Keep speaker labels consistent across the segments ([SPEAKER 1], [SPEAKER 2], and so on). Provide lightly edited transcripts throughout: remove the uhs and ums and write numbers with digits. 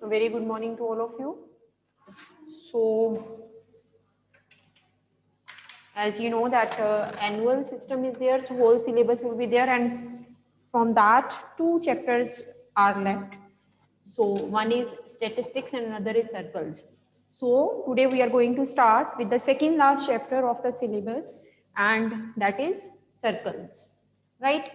[SPEAKER 1] A very good morning to all of you. So, as you know that annual system is there, so whole syllabus will be there, and from that 2 chapters are left. So one is statistics and another is circles. So today we are going to start with the second last chapter of the syllabus, and that is circles, right?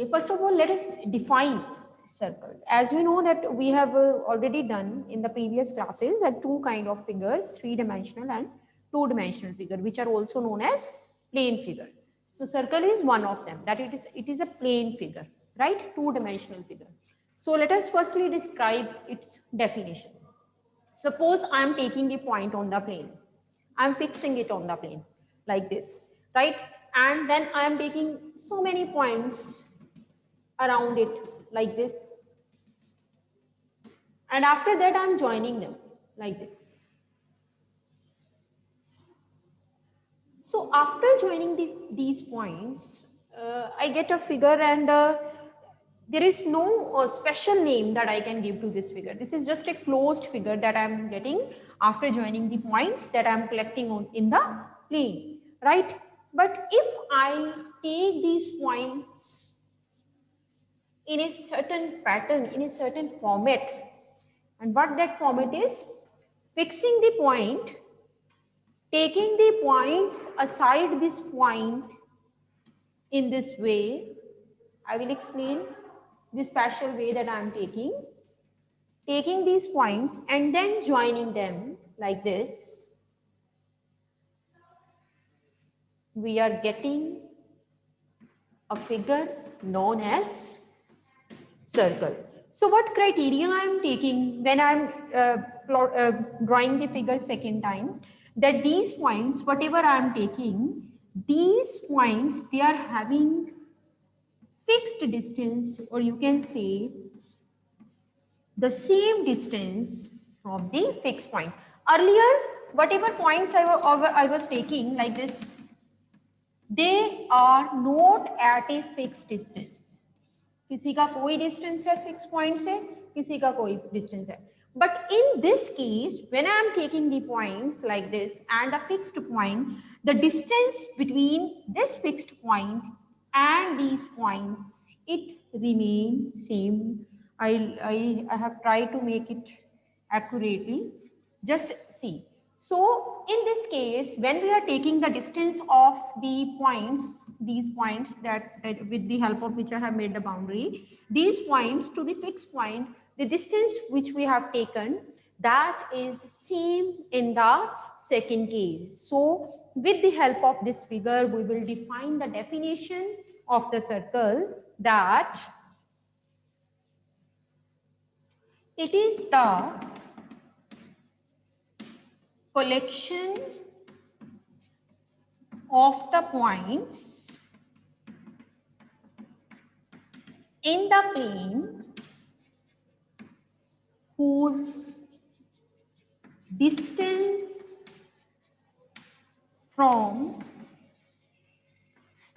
[SPEAKER 1] First of all, let us define circles. As we know that we have already done in the previous classes that two kind of figures, 3-dimensional and 2-dimensional figure, which are also known as plane figure. So circle is one of them, that it is a plane figure, right? 2-dimensional figure. So let us firstly describe its definition. Suppose I am taking a point on the plane. I am fixing it on the plane like this, right? And then I am taking so many points around it like this, and after that I'm joining them like this. So after joining these points, I get a figure, and there is no special name that I can give to this figure. This is just a closed figure that I'm getting after joining the points that I'm collecting on in the plane, right? But if I take these points in a certain pattern, in a certain format, and what that format is, fixing the point, taking the points aside this point in this way. I will explain the special way that I am taking these points and then joining them like this. We are getting a figure known as circle. So what criteria I am taking when I am drawing the figure second time, that these points, whatever I am taking, these points, they are having fixed distance, or you can say the same distance from the fixed point. Earlier, whatever points I was taking like this, they are not at a fixed distance. किसी का कोई distance है fix point से, किसी का कोई distance है. But in this case, when I am taking the points like this and a fixed point, the distance between this fixed point and these points, it remains same. I have tried to make it accurately. Just see. So in this case, when we are taking the distance of the points, these points that with the help of which I have made the boundary, these points to the fixed point, the distance which we have taken, that is same in the second case. So with the help of this figure, we will define the definition of the circle, that it is the collection of the points in the plane whose distance from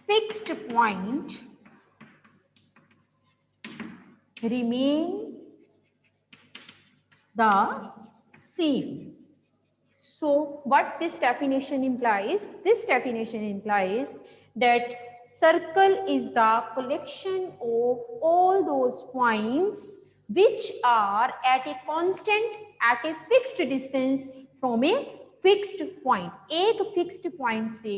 [SPEAKER 1] fixed point remain the same. So what this definition implies? This definition implies that circle is the collection of all those points which are at a constant, at a fixed distance from a fixed point. एक fixed point से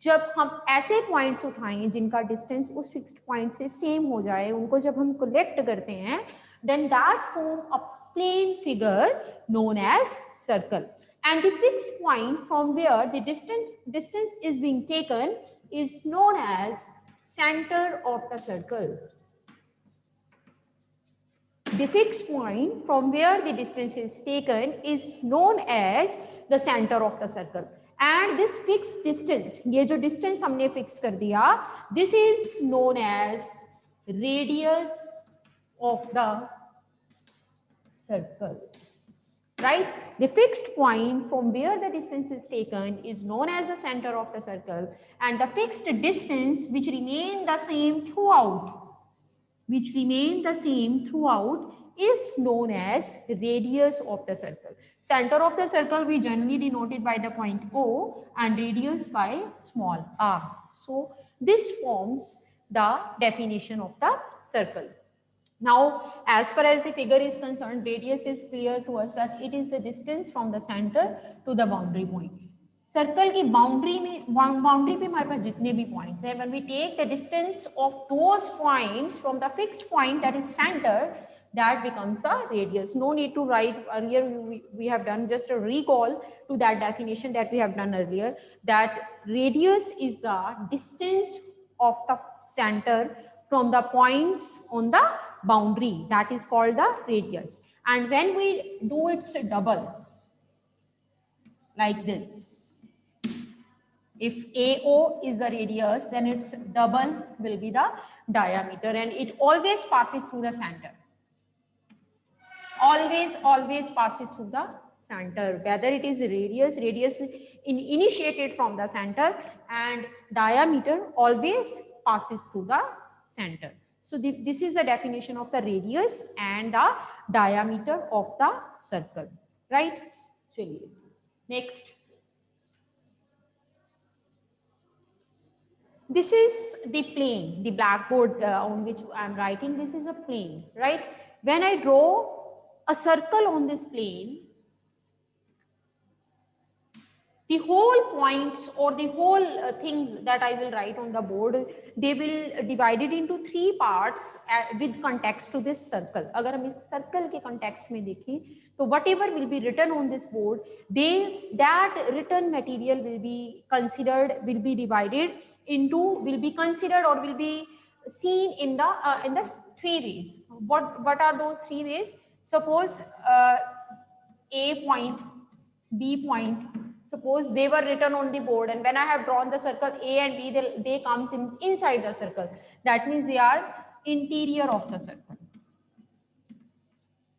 [SPEAKER 1] जब हम ऐसे points उठाएं जिनका distance उस fixed point से same हो जाए, उनको जब हम collect करते हैं, then that form a plane figure known as circle. And the fixed point from where the distance is being taken is known as center of the circle. The fixed point from where the distance is taken is known as the center of the circle. And this fixed distance, ये जो distance हमने fix कर दिया, this is known as radius of the circle. Right? The fixed point from where the distance is taken is known as the center of the circle, and the fixed distance which remain the same throughout, is known as radius of the circle. Center of the circle we generally denote it by the point O and radius by small r. So this forms the definition of the circle. Now, as far as the figure is concerned, radius is clear to us that it is the distance from the center to the boundary point. Circle की boundary में boundary पे हमारे पास जितने भी points हैं, when we take the distance of those points from the fixed point that is center, that becomes the radius. No need to write earlier. We have done just a recall to that definition that we have done earlier, that radius is the distance of the center from the points on the boundary, that is called the radius. And when we do its double like this, if AO is the radius, then its double will be the diameter, and it always passes through the center. Always passes through the center. Whether it is radius initiated from the center, and diameter always passes through the center. So this is the definition of the radius and the diameter of the circle, right? Chaliye. Next. This is the plane, the blackboard on which I am writing. This is a plane, right? When I draw a circle on this plane, the whole points or the whole things that I will write on the board, they will divide it into 3 parts with context to this circle. अगर हम इस circle के context में देखें, तो whatever will be written on this board, that written material will be considered, will be divided into, will be considered or will be seen in the 3 ways. What are those 3 ways? Suppose A point, B point. Suppose they were written on the board, and when I have drawn the circle A and B, they comes inside the circle. That means they are interior of the circle.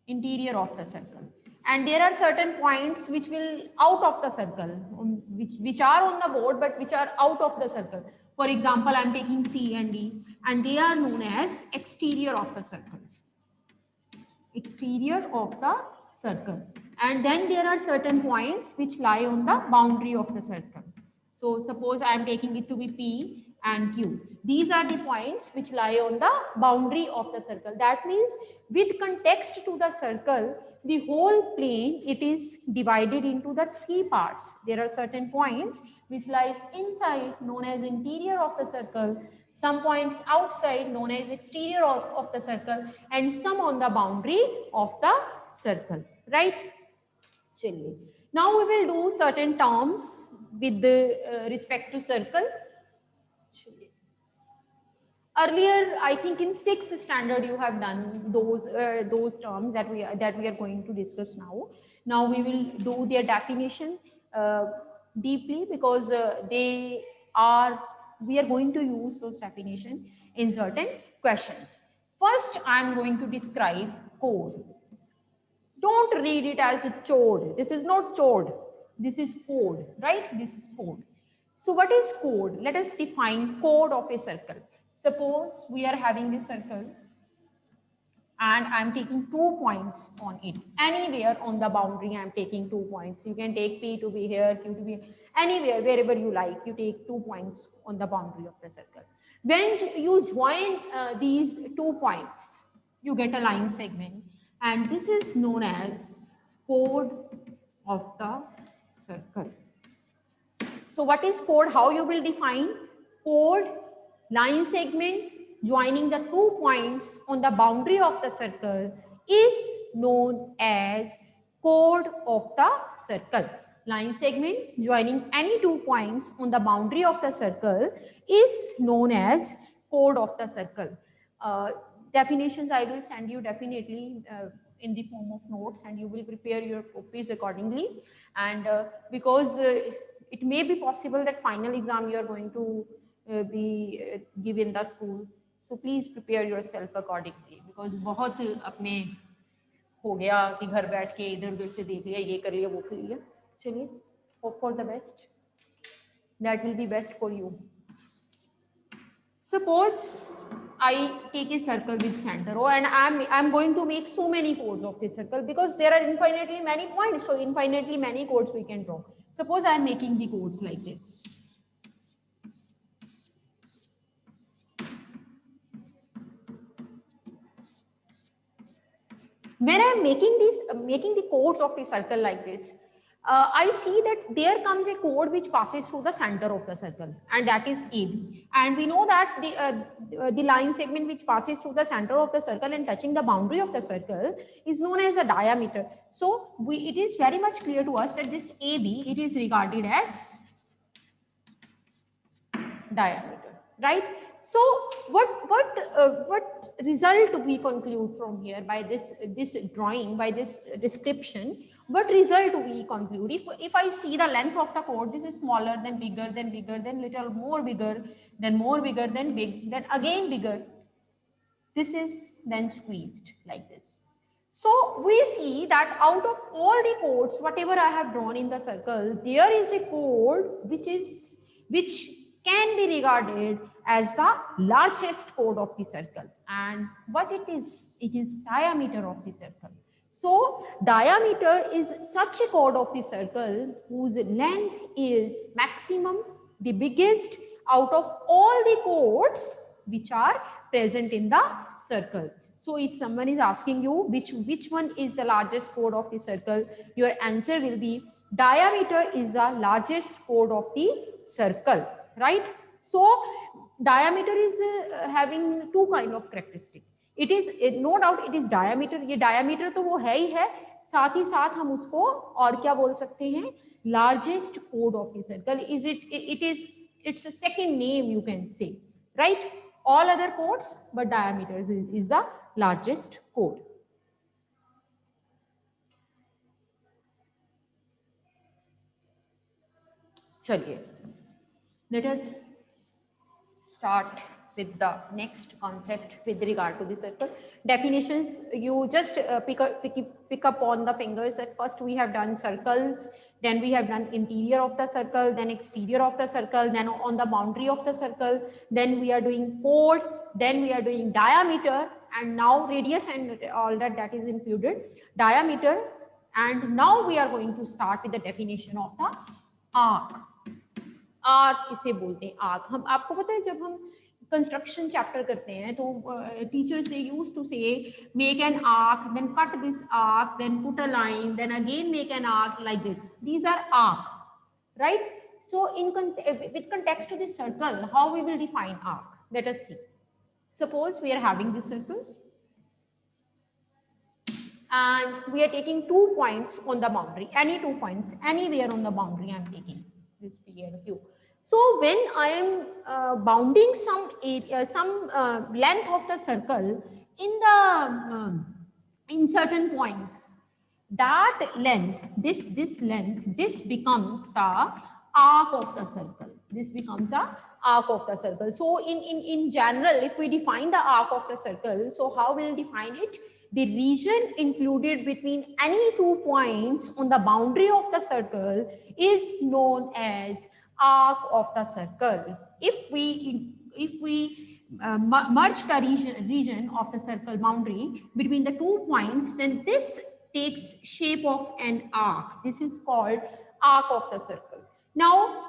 [SPEAKER 1] Interior of the circle. And there are certain points which will out of the circle, which are on the board but which are out of the circle. For example, I am taking C and D, and they are known as exterior of the circle. Exterior of the circle. And then there are certain points which lie on the boundary of the circle. So suppose I am taking it to be P and Q. These are the points which lie on the boundary of the circle. That means with context to the circle, the whole plane, it is divided into the 3 parts. There are certain points which lies inside, known as interior of the circle, some points outside, known as exterior of the circle, and some on the boundary of the circle, right? Now we will do certain terms with respect to circle. Earlier, I think in 6th standard you have done those terms that we are going to discuss now. Now we will do their definition deeply, because we are going to use those definition in certain questions. First, I am going to describe chord. Don't read it as a chord. This is not chord. This is chord, right? This is chord. So what is chord? Let us define chord of a circle. Suppose we are having this circle and I am taking 2 points on it. Anywhere on the boundary I am taking 2 points. You can take P to be here, Q to be anywhere, wherever you like. You take 2 points on the boundary of the circle. When you join these 2 points, you get a line segment, and this is known as chord of the circle. So what is chord? How you will define chord? Line segment joining the 2 points on the boundary of the circle is known as chord of the circle. Line segment joining any 2 points on the boundary of the circle is known as chord of the circle. Definitions I will send you definitely in the form of notes, and you will prepare your copies accordingly. And because it may be possible that final exam you are going to be given the school, so please prepare yourself accordingly, because बहुत अपने हो गया कि घर बैठ के इधर उधर से देख लिया, ये कर लिया, वो कर लिया. चलिए, hope for the best. That will be best for you. Suppose I take a circle with center O, and I'm going to make so many chords of this circle because there are infinitely many points, so infinitely many chords we can draw. Suppose I'm making the chords like this. When I'm making the chords of the circle like this, I see that there comes a chord which passes through the center of the circle, and that is AB. And we know that the line segment which passes through the center of the circle and touching the boundary of the circle is known as a diameter. So it is very much clear to us that this AB, it is regarded as diameter, right? So what result we conclude from here by this drawing, by this description? What result we conclude? If I see the length of the chord, this is smaller, then bigger, then little more bigger, then big, then again bigger. This is then squeezed like this. So we see that out of all the chords, whatever I have drawn in the circle, there is a chord which can be regarded as the largest chord of the circle. And what it is diameter of the circle. So diameter is such a chord of the circle whose length is maximum, the biggest out of all the chords which are present in the circle. So if someone is asking you which one is the largest chord of the circle, your answer will be diameter is the largest chord of the circle, right? So diameter is having two kind of characteristics. It is no doubt it is diameter. ये diameter तो वो है ही है, साथ ही साथ हम उसको और क्या बोल सकते हैं, largest chord of the circle. It's a second name you can say, right? All other chords, but diameter is the largest chord. चलिए, let us start with the next concept with regard to the circle. Definitions, you just pick up on the fingers. At first we have done circles, then we have done interior of the circle, then exterior of the circle, then on the boundary of the circle, then we are doing chord, then we are doing diameter, and now radius and all that is included, diameter. And now we are going to start with the definition of the arc. Arc किसे बोलते हैं? Arc. हम आपको पता है जब हम construction chapter करते हैं तो teachers they used to say make an arc, then cut this arc, then put a line, then again make an arc like this. These are arc, right? So with context to this circle, how we will define arc? Let us see. Suppose we are having this circle and we are taking 2 points on the boundary, any 2 points, anywhere on the boundary I am taking this P and Q. So when I am bounding some area, length of the circle in the in certain points, that length, this becomes the arc of the circle. This becomes the arc of the circle. So in general, if we define the arc of the circle, so how will we define it? The region included between any 2 points on the boundary of the circle is known as arc of the circle. If we merge the region of the circle boundary between the 2 points, then this takes shape of an arc. This is called arc of the circle. Now,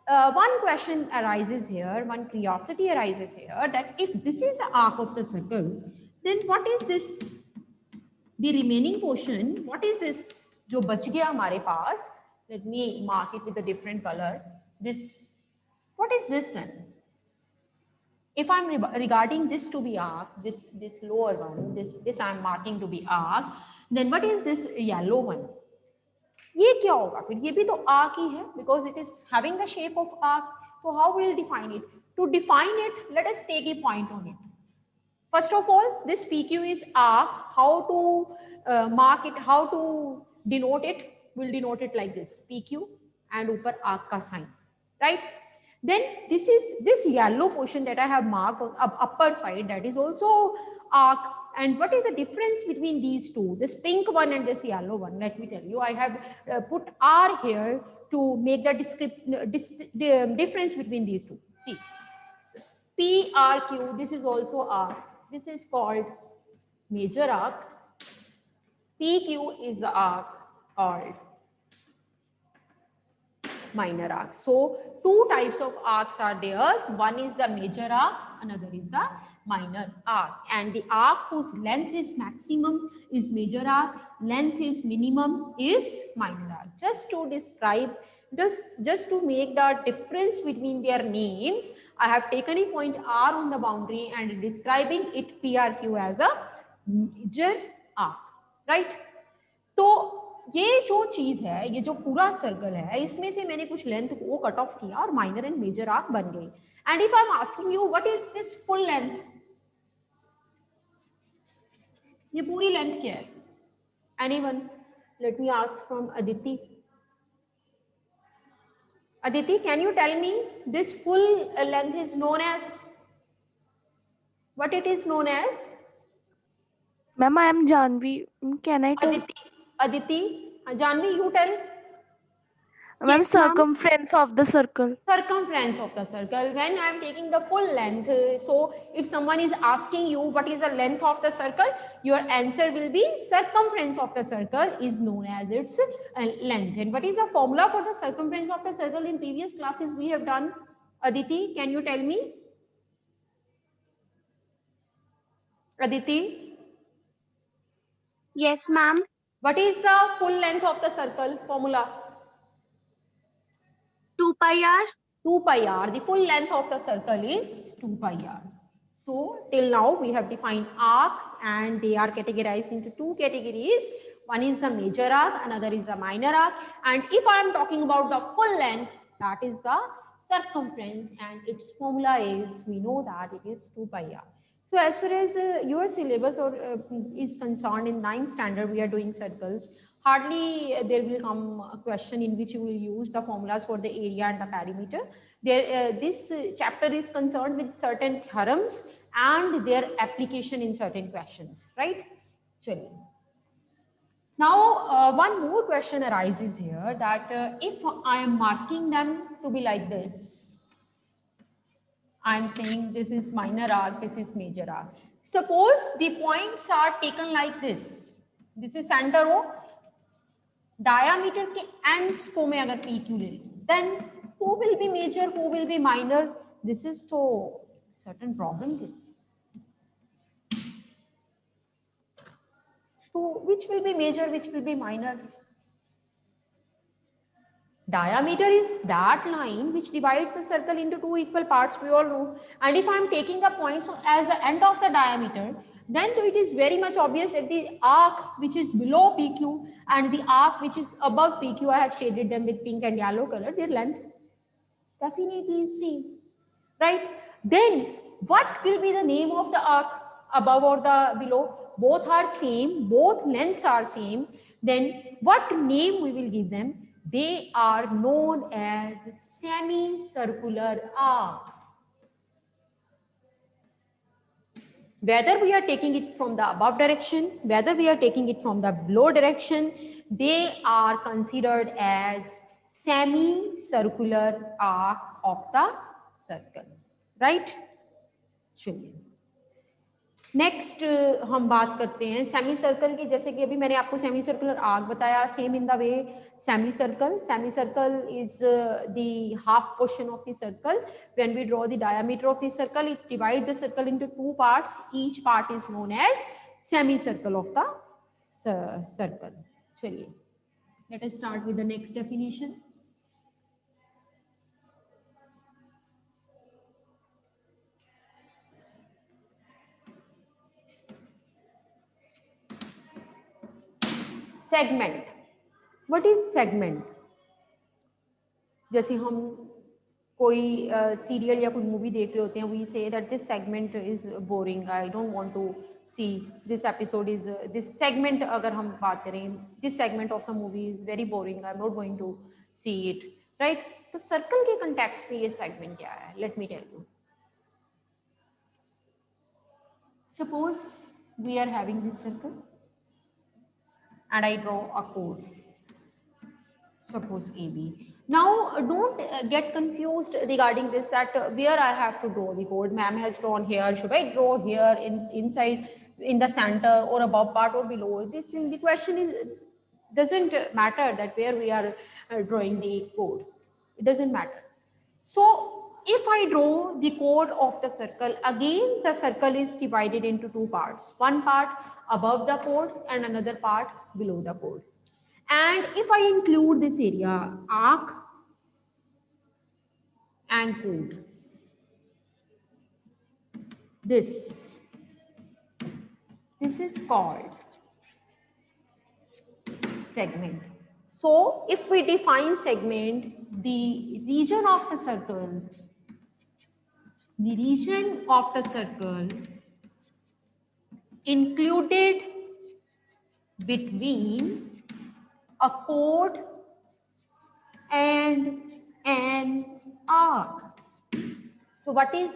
[SPEAKER 1] one question arises here, one curiosity arises here, that if this is the arc of the circle, then what is this? The remaining portion, what is this? जो बच गया हमारे पास, let me mark it with a different color. This, what is this then? If I'm regarding this to be arc, this lower one, this I'm marking to be arc, then what is this yellow one? ये क्या होगा फिर? ये भी तो arc ही है, because it is having the shape of arc. So how will we define it? To define it, let us take a point on it. First of all, this PQ is arc. How to mark it, how to denote it? We'll denote it like this, PQ and ऊपर arc का sign, right? Then this is this yellow portion that I have marked on upper side, that is also arc. And what is the difference between these two, this pink one and this yellow one? Let me tell you, I have put R here to make the difference between these two. See, PRQ, this is also arc. This is called major arc. PQ is the arc called minor arc. So two types of arcs are there. One is the major arc, another is the minor arc. And the arc whose length is maximum is major arc, length is minimum is minor arc. Just to describe, just to make the difference between their names, I have taken a point R on the boundary and describing it PRQ as a major arc, right? तो ये जो चीज है, ये जो पूरा circle है, इसमें से मैंने कुछ लेंथ को कट ऑफ किया और माइनर एंड मेजर आर्क बन गई. And if I am asking you what is this full length, ये पूरी लेंथ क्या है? Anyone? Let me ask from Aditi. Aditi, can you tell me this full length is known as what? It is known as?
[SPEAKER 2] Ma'am, I am Janvi. Can I tell?
[SPEAKER 1] Aditi, Janvi, you tell.
[SPEAKER 2] Ma'am, circumference of the circle.
[SPEAKER 1] Circumference of the circle. When I am taking the full length, so if someone is asking you what is the length of the circle, your answer will be circumference of the circle is known as its length. And what is the formula for the circumference of the circle? In previous classes we have done. Aditi, can you tell me? Aditi?
[SPEAKER 3] Yes, ma'am.
[SPEAKER 1] What is the full length of the circle formula?
[SPEAKER 3] 2 pi r.
[SPEAKER 1] 2 pi r. The full length of the circle is 2 pi r. So till now we have defined arc and they are categorized into two categories. One is the major arc, another is the minor arc. And if I am talking about the full length, that is the circumference, and its formula is, we know that it is 2 pi r. So as far as your syllabus is concerned, in 9th standard we are doing circles. Hardly there will come a question in which you will use the formulas for the area and the perimeter. This chapter is concerned with certain theorems and their application in certain questions, right? Chalo. Now, one more question arises here that if I am marking them to be like this, I am saying this is minor arc, this is major arc. Suppose the points are taken like this. This is center O. Diameter के ends को मैं अगर PQ ले लूँ, then who will be major, who will be minor? This is तो certain problem थी. So which will be major, which will be minor? Diameter is that line which divides the circle into two equal parts, we all know. And if I am taking the points as the end of the diameter, then it is very much obvious that the arc which is below PQ and the arc which is above PQ, I have shaded them with pink and yellow color, their length definitely is same, right? Then what will be the name of the arc, above or the below? Both are same, both lengths are same. Then what name we will give them? They are known as semicircular arc. Whether we are taking it from the above direction, whether we are taking it from the below direction, they are considered as semicircular arc of the circle, right? चलिए next हम बात करते हैं semi circle की. जैसे कि अभी मैंने आपको सेमी सर्कुलर आर्क बताया, same in the way semi circle is the half portion of the circle. When we draw the diameter of the circle, it divide the circle into two parts. Each part is known as semi circle of the circle. चलिए let us start with the next definition. Segment. What is segment? जैसे हम कोई serial या कोई movie देख रहे होते हैं, we say that this segment is boring, I don't want to see this episode is this segment. अगर हम बात करें this segment of the movie is very boring, I am not going to see it, right? तो circle के context में ये segment क्या है? Let me tell you. Suppose we are having this circle and I draw a chord. suppose AB. Now, don't get confused regarding this, that where I have to draw the chord. Ma'am has drawn here. Should I draw here inside in the center or above part or below? This the question is doesn't matter that where we are drawing the chord. It doesn't matter. So if I draw the chord of the circle, again the circle is divided into two parts. One part above the chord and another part below the chord. And if I include this area, arc and chord, this is called segment. So if we define segment, the region of the circle included between a chord and an arc. So what is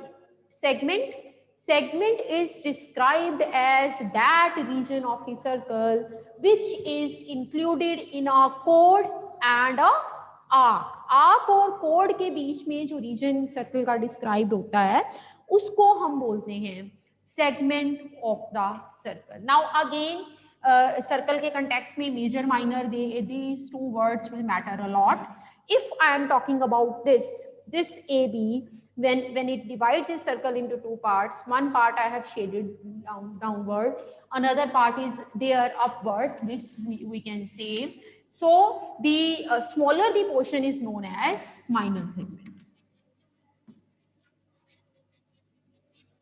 [SPEAKER 1] segment? Segment is described as that region of the circle which is included in a chord and a arc. Arc और chord के बीच में जो region circle का described होता है उसको हम बोलते हैं segment of the circle. Now again circle के context में major minor these two words will matter a lot. If I am talking about this AB, when it divides a circle into two parts, one part I have shaded downward, another part is there upward, this we can say. So the smaller the portion is known as minor segment.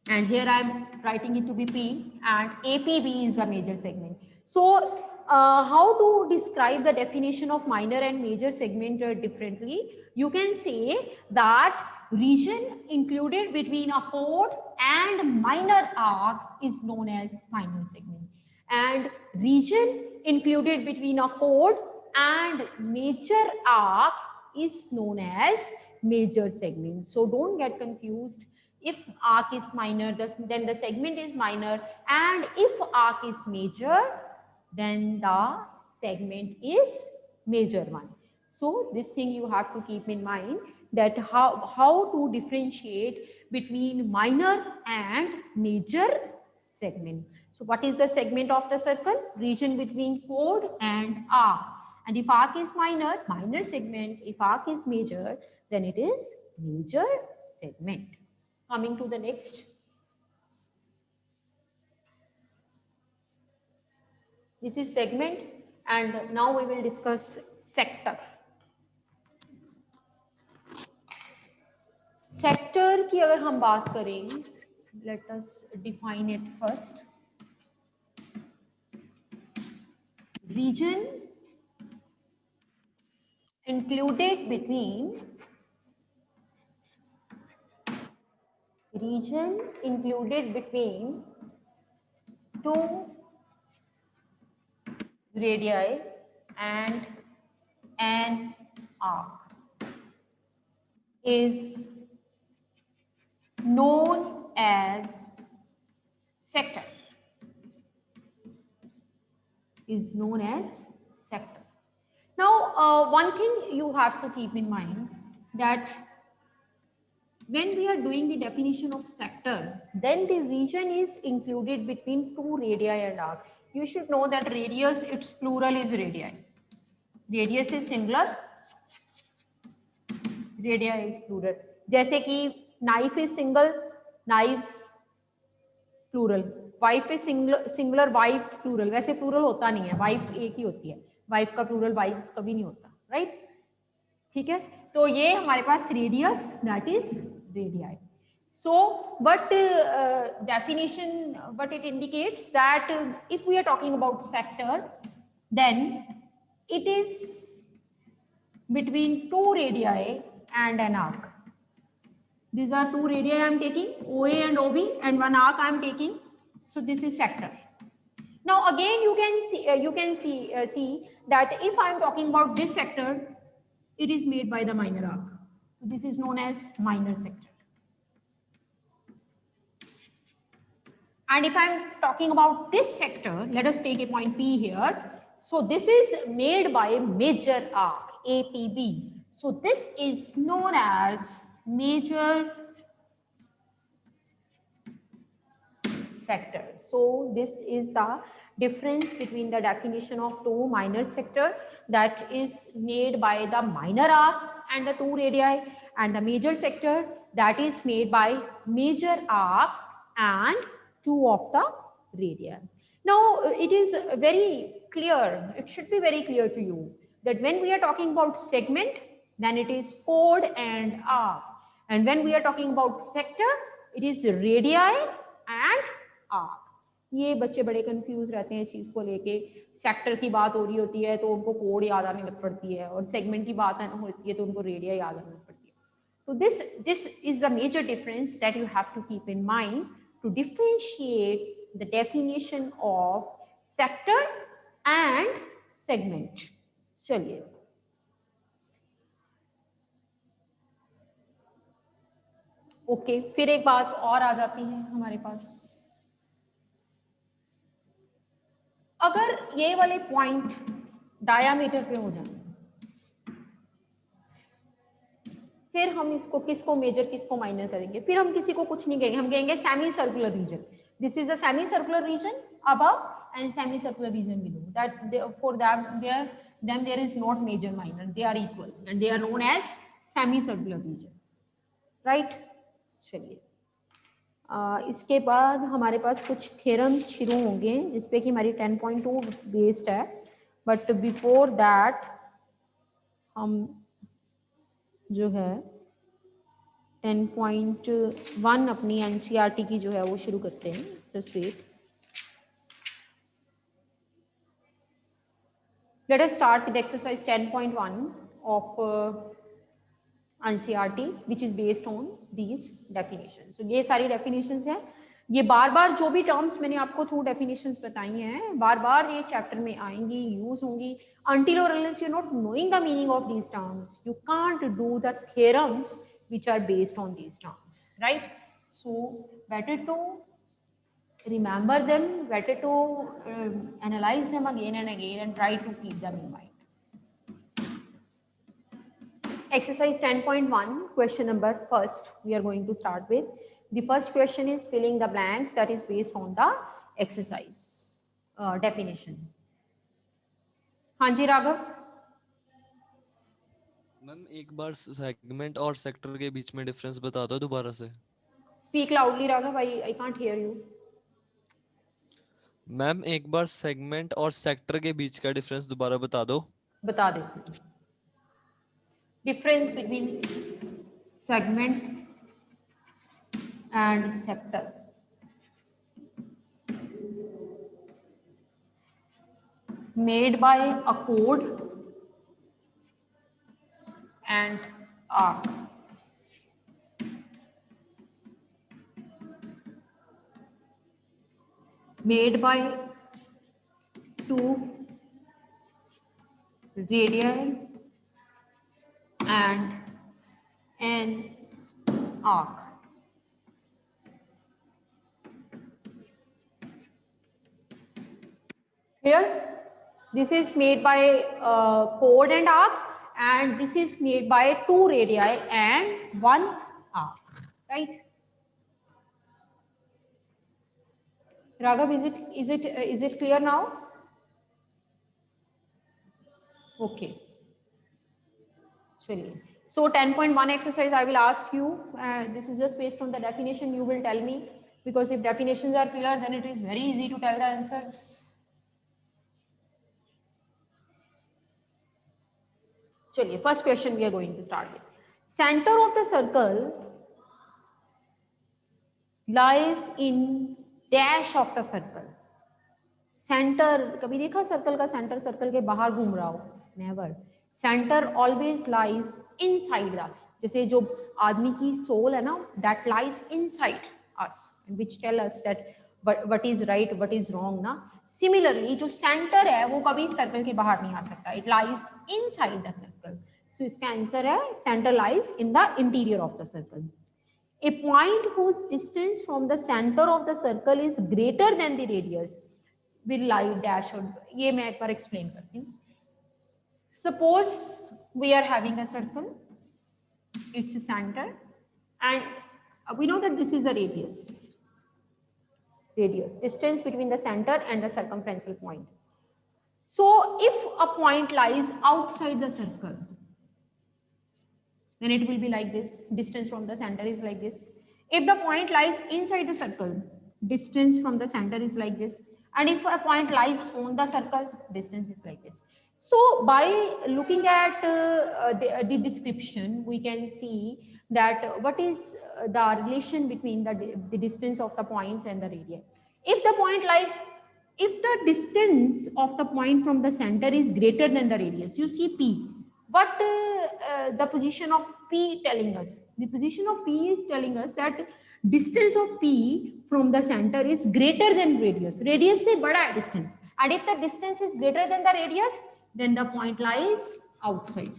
[SPEAKER 1] And here I am writing it to be P, and APB is a major segment. So how to describe the definition of minor and major segment differently? You can say that region included between a chord and minor arc is known as minor segment, and region included between a chord and major arc is known as major segment. So don't get confused. If arc is minor, then the segment is minor, and if arc is major, then the segment is major one. So this thing you have to keep in mind, that how to differentiate between minor and major segment. So what is the segment of the circle? Region between chord and arc. And if arc is minor, minor segment. If arc is major, then it is major segment. Coming to the next. This is segment, and now we will discuss sector. Sector की अगर हम बात करें, let us define it first. Region included between two radii and an arc is known as sector. Now, one thing you have to keep in mind, that when we are doing the definition of sector, then the region is included between two radii and arc. You should know that radius, its plural is radii. Radius is singular, radii is plural. जैसे कि knife is single, knives plural. Wife is singular, wives plural. वैसे plural होता नहीं है, wife एक ही होती है. Wife का plural wives कभी नहीं होता, right? ठीक है, तो ये हमारे पास radius, that is radii. So, what definition, what it indicates, that if we are talking about sector, then it is between two radii and an arc. These are two radii I am taking, OA and OB, and one arc I am taking. So this is sector. Now again you can see that if I am talking about this sector, it is made by the minor arc. So this is known as minor sector. And if I am talking about this sector, let us take a point P here. So this is made by major arc. APB. So this is known as major sector. So this is the difference between the definition of two minor sector that is made by the minor arc and the two radii, and the major sector that is made by major arc and two of the radii. Now it is very clear, it should be very clear to you that when we are talking about segment, then it is chord and arc, and when we are talking about sector, it is radii and arc. ये बच्चे बड़े confuse रहते हैं इस चीज को लेके, sector की बात हो रही होती है तो उनको कोड याद आने लग पड़ती है, और सेगमेंट की बात होती है तो उनको रेडिया याद आने लग पड़ती है. So this is the major difference that you have to keep in mind to differentiate the definition of sector and segment. चलिए, ओके, फिर एक बात और आ जाती है हमारे पास, अगर ये वाले पॉइंट डायामीटर पे हो जाए, फिर हम इसको किसको मेजर किसको माइनर करेंगे? फिर हम किसी को कुछ नहीं कहेंगे, हम कहेंगे semi circular region. This is a semi circular region above and semi circular region below. That for that there is not major minor, they are equal and they are known as semi circular region, right? चलिए, इसके बाद हमारे पास कुछ theorems शुरू होंगे जिसपे कि हमारी 10.2 बेस्ड है, बट बिफोर दैट हम जो है 10.1 अपनी एनसीईआरटी की जो है वो शुरू करते हैं. Just wait, let us start with exercise 10.1 of NCERT, which is based on these definitions. So ये सारी definitions हैं, ये बार बार जो भी terms मैंने आपको through definitions बताई हैं बार बार ये chapter में आएंगी, use होंगी. Until or unless you're not knowing the meaning of these terms, you can't do the theorems which are based on these terms, right? So better to remember them, better to analyze them again and again and try to keep them in mind. Exercise 10.1, question number first we are going to start with. The first question is filling the blanks, that is based on the exercise definition. हाँ जी Raghav.
[SPEAKER 3] Ma'am एक बार segment और sector के बीच में difference बता दो दोबारा से.
[SPEAKER 1] Speak loudly Raghav, I can't hear you.
[SPEAKER 3] Ma'am एक बार सेगमेंट और सेक्टर के बीच का डिफरेंस दोबारा बता दो.
[SPEAKER 1] बता देती हूँ. Difference between segment and sector. Made by a chord and arc. Made by two radii and an arc. Here, this is made by chord and arc, and this is made by two radii and one arc, right? Raghav, is it clear now? Okay. Chaliye. So 10.1 exercise I will ask you, this is just based on the definition, you will tell me, because if definitions are clear then it is very easy to tell the answers. Chaliye, first question we are going to start with. Center of the circle lies in dash of the circle. Center, कभी देखा circle का centre circle के बाहर घूम रहा हो? Never. Center always lies inside the, जैसे जो आदमी की soul है ना, that lies inside us, which tell us that what is right, what is wrong ना. Similarly, जो center है वो कभी सर्कल के बाहर नहीं आ सकता. It lies inside the circle. So इसका आंसर है center lies in the interior of the circle. A point whose distance from the center of the circle is greater than the radius will lie dash on. ये मैं एक बार explain करती हूँ. Suppose we are having a circle, its center, and we know that this is a radius, distance between the center and the circumferential point. So if a point lies outside the circle, then it will be like this, distance from the center is like this. If the point lies inside the circle, distance from the center is like this. And if a point lies on the circle, distance is like this. So by looking at the description, we can see that what is the relation between the distance of the points and the radii. If the point lies, if the distance of the point from the center is greater than the radius, you see P. But the position of P telling us, the position of P is telling us that distance of P from the center is greater than radius. Radius से बड़ा है distance. And if the distance is greater than the radius, then the point lies outside.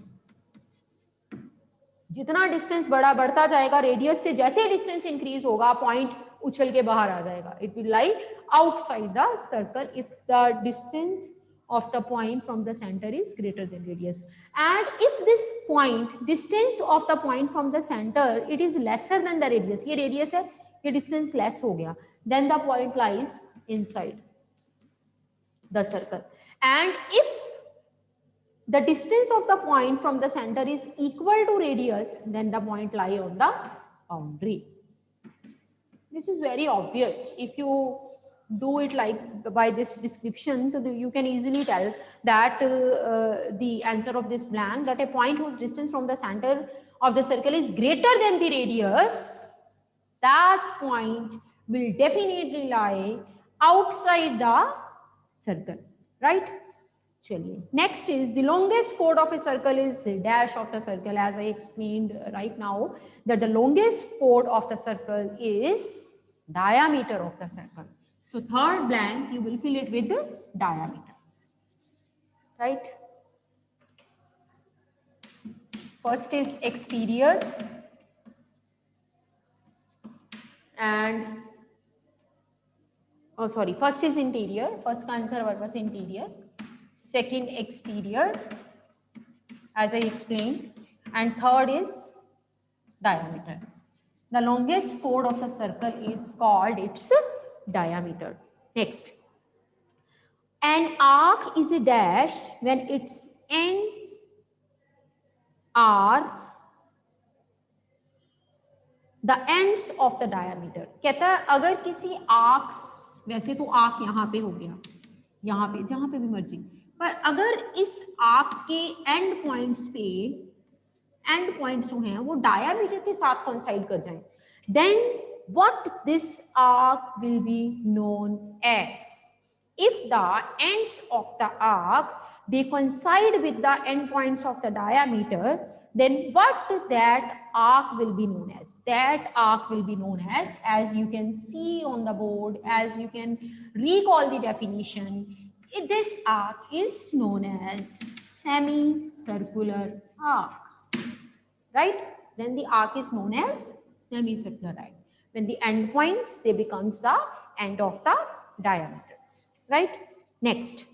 [SPEAKER 1] जितना distance बढ़ता जाएगा radius से, जैसे distance increase होगा point उछल के बाहर आ जाएगा. It will lie outside the circle if the distance of the point from the center is greater than radius. And if this point, distance of the point from the center, it is lesser than the radius, ये radius है, ये distance less हो गया, then the point lies inside the circle. And if the distance of the point from the center is equal to radius, then the point lie on the boundary. This is very obvious. If you do it like by this description, so you can easily tell that the answer of this blank, that a point whose distance from the center of the circle is greater than the radius, that point will definitely lie outside the circle, right? Next is the longest chord of a circle is dash of the circle. As I explained right now, that the longest chord of the circle is diameter of the circle. So third blank, you will fill it with the diameter, right? First is exterior and, oh sorry, first is interior. First answer was interior. Second exterior, as I explained, and third is diameter. The longest chord of the circle is called its diameter. Next, an arc is a dash when its ends are the ends of the diameter. कहता है अगर किसी arc, वैसे तो arc यहाँ पे हो गया, यहाँ पे जहाँ पे भी मर्जी, पर अगर इस आर्क के एंड पॉइंट्स पे, एंड पॉइंट्स जो हैं वो डायमीटर के साथ कोइंसाइड कर जाएं, then what this arc will be known as. If the ends of the arc they coincide with the end points of the diameter, then what that arc will be known as? That arc will be known as you can see on the board, as you can recall the definition, this arc is known as semicircular arc, right? Then the arc is known as semicircular arc. When the end points, they becomes the end of the diameters, right? Next.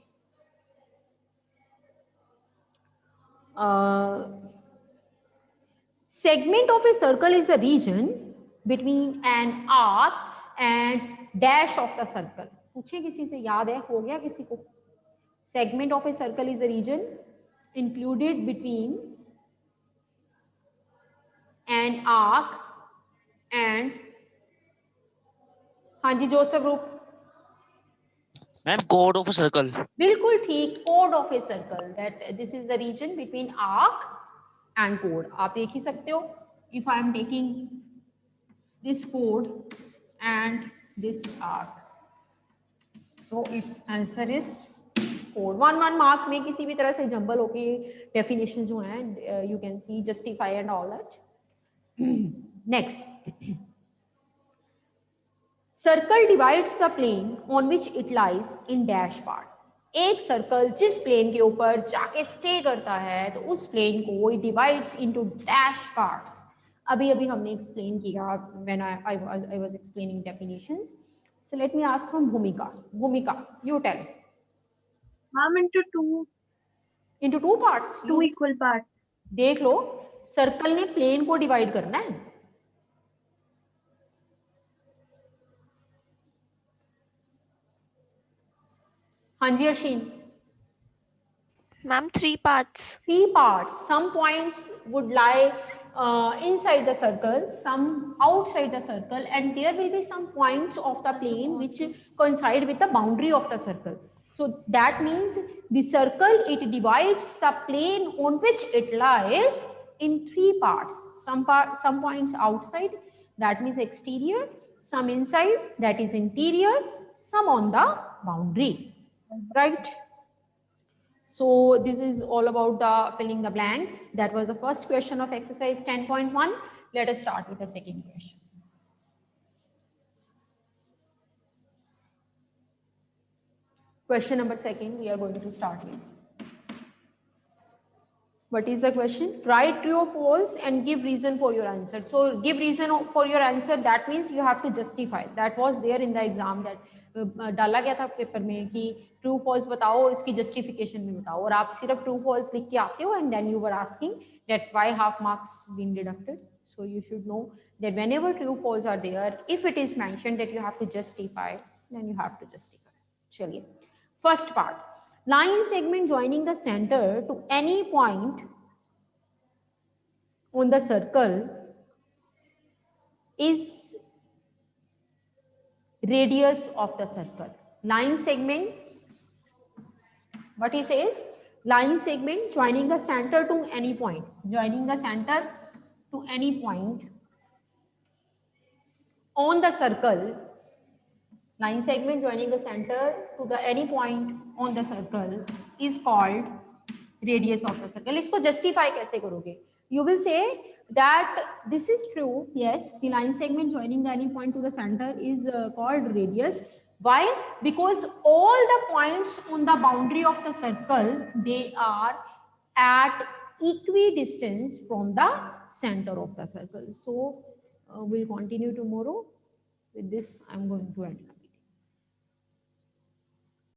[SPEAKER 1] Segment of a circle is the region between an arc and dash of the circle. पूछे किसी से, याद है, हो गया किसी को? Segment of a circle is the region included between an arc and, हाँ जी Joseph group,
[SPEAKER 3] ma'am chord of a circle.
[SPEAKER 1] बिल्कुल ठीक, chord of a circle, that this is the region between arc and chord. आप देख ही सकते हो, if I am taking this chord and this arc, so its answer is chord. one mark में किसी भी तरह से जंबल होके definition जो है you can see, justify and all that. Next, circle divides the plane on which it lies in dash part. एक circle जिस प्लेन के ऊपर जाके स्टे करता है तो उस प्लेन को it divides into dash parts. अभी हमने explain किया when I was explaining definitions. So let me ask from Bhumika. Bhumika, you tell.
[SPEAKER 2] Ma'am, into two
[SPEAKER 1] Into two parts.
[SPEAKER 2] equal parts.
[SPEAKER 1] देख लो, सर्कल ने प्लेन को divide करना है। हाँ जी Arshin.
[SPEAKER 2] Ma'am, 3 parts.
[SPEAKER 1] 3 parts. Some points would lie inside the circle, some outside the circle, and there will be some points of the plane which coincide with the boundary of the circle. So that means the circle, it divides the plane on which it lies in 3 parts. Some points outside, that means exterior, some inside, that is interior, some on the boundary, right? So this is all about the filling the blanks. That was the first question of exercise 10.1. Let us start with the second question. Question number second, we are going to start with. What is the question? Write true or false and give reason for your answer. So give reason for your answer, that means you have to justify. That was there in the exam, that डाला गया था paper में कि true false बताओ और इसकी justification भी बताओ, और आप सिर्फ ट्रू फॉल्स लिख के आते हो and then you were asking that why half marks been deducted. So you should know that whenever true false are there, if it is mentioned that you have to justify, then you have to justify. चलिए, first part, line segment joining the center to any point on the circle is radius of the circle. Line segment, what he says, line segment joining the center to any point, joining the center to any point on the circle, line segment joining the center to the any point on the circle is called radius of the circle. इसको justify कैसे करोगे? You will say that this is true, yes, the line segment joining the any point to the center is called radius. Why? Because all the points on the boundary of the circle, they are at equidistance from the center of the circle. So we'll continue tomorrow. With this, I'm going to end.